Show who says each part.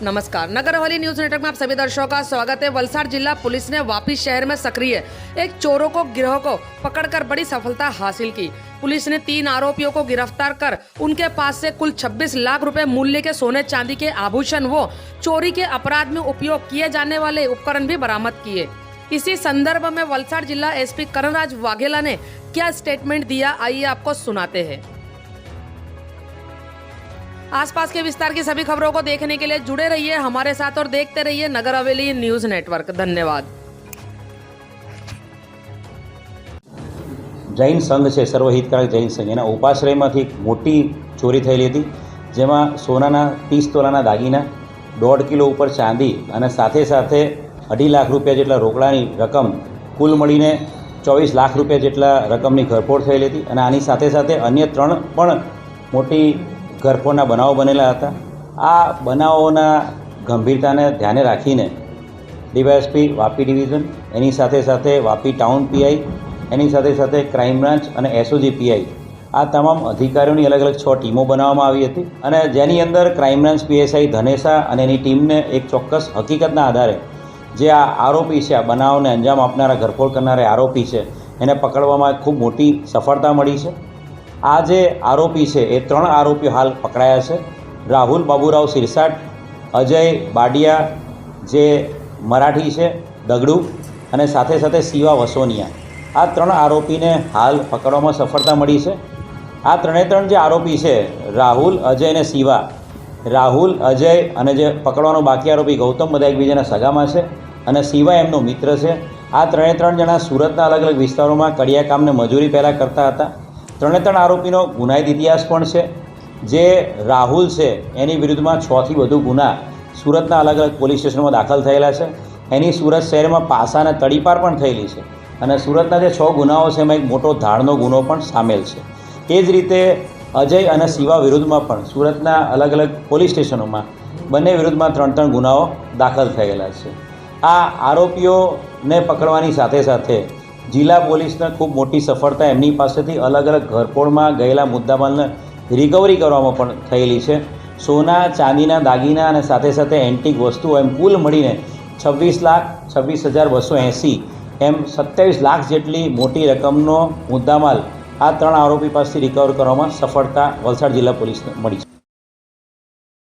Speaker 1: नमस्कार, Nagar Haveli news network में आप सभी दर्शकों का स्वागत है। वलसाड़ जिला पुलिस ने वापी शहर में सक्रिय एक चोरों को गिरोह को पकड़कर बड़ी सफलता हासिल की। पुलिस ने 3 आरोपियों को गिरफ्तार कर उनके पास से कुल 26 लाख रुपए मूल्य के सोने चांदी के आभूषण व चोरी के अपराध में उपयोग किए जाने वाले उपकरण भी बरामद किए। इसी संदर्भ में वलसाड़ जिला एसपी करणराज वाघेला ने क्या स्टेटमेंट दिया, आइए आपको सुनाते हैं। आसपास के विस्तार की सभी खबरों को देखने के लिए जुड़े रहिए हमारे साथ और देखते रहिए नगर हवेली न्यूज नेटवर्क। धन्यवाद।
Speaker 2: जैन संघ है, सर्वहितकारक जैन संघ, एना उपाश्रयमांथी मोटी चोरी थयेली हती, जेमां सोनाना 30 तोलाना दागीना, 1.5 किलो उपर चांदी अने साथे साथे 2.5 लाख रुपया जेटला रोकडानी रकम, कुल मळीने 24 लाख रुपया जेटला रकमनी घरफोड़ थयेली हती। अने आनी साथे साथे अन्य 3 पण मोटी घरफोड़ना बनावो बनेला हता। आ बनावोना गंभीरताने ध्याने राखीने डीवायएसपी वापी डिविजन, एनी साथे साथे वापी टाउन पीआई, एनी साथे साथे क्राइम ब्रांच अने एसओजी पीआई, आ तमाम अधिकारीओनी अलग अलग 6 टीमों बनाववामां आवी हती। अने जेनी अंदर क्राइम ब्रांच पीएसआई धनेसा अने एनी टीमने एक चोक्कस हकीकतना आधारे जे आ आरोपी छे, आ बनावने अंजाम आपनारा घरफोड़ करनारा आरोपी छे, एने पकड़वामां खूब मोटी सफलता मળી છે। आ जे आरोपी है ए 3 आरोपीओ हाल पकड़ाया है। राहुल बाबूराव सिरसाट, अजय बाडिया जे मराठी है दगड़ू, अने साथे साथे शिवा वसोनिया, आ 3 आरोपी ने हाल पकड़वामां सफलता मળી है। आ 3 जे आरोपी है राहुल, अजय ने शिवा, राहुल, अजय अने जे पकड़वानो बाकी आरोपी गौतम बधा एकबीजाना सगामां छे अने शिवा एमनो मित्र है। आ 3 जणा सूरतना अलग अलग विस्तारोमां कड़िया कामने मजूरी पहेला करता हता। 3 आरोपीनो गुनाहित इतिहास पण छे। जे राहुल है एनी विरुद्ध में 6 થી વધુ गुना सूरतना अलग अलग पोलीस स्टेशन में दाखल थयेला छे। एनी सूरत शहर में पासा ने तड़ीपार पण थयेली छे अने सूरतना जे 6 गुनाओ छे एमां एक मोटो धाड़नो गुनो पण सामेल छे। ए ज रीते अजय अने शिवा विरुद्ध में पण सूरतना अलग अलग पोलीस स्टेशनों में बने विरुद्ध में 3 गुनाओ दाखल थयेला छे। आ आरोपीओ ने पकड़वानी साथे साथे जिला पुलिस ने खूब मोटी सफलता एमनी पासेथी अलग अलग घरफोड़ में गयेला मुद्दामालने रिकवरी करवामां पण थयेली छे। सोना चांदीना दागीना अने साथे साथे एंटीक वस्तुओ एम कुल मळीने 26,26,280 एम 27 लाख जेटली मोटी रकमनो मुद्दामाल आ 3 आरोपी पासेथी रिकवर करवामां सफलता वलसाड जिला पुलिसने मળી છે।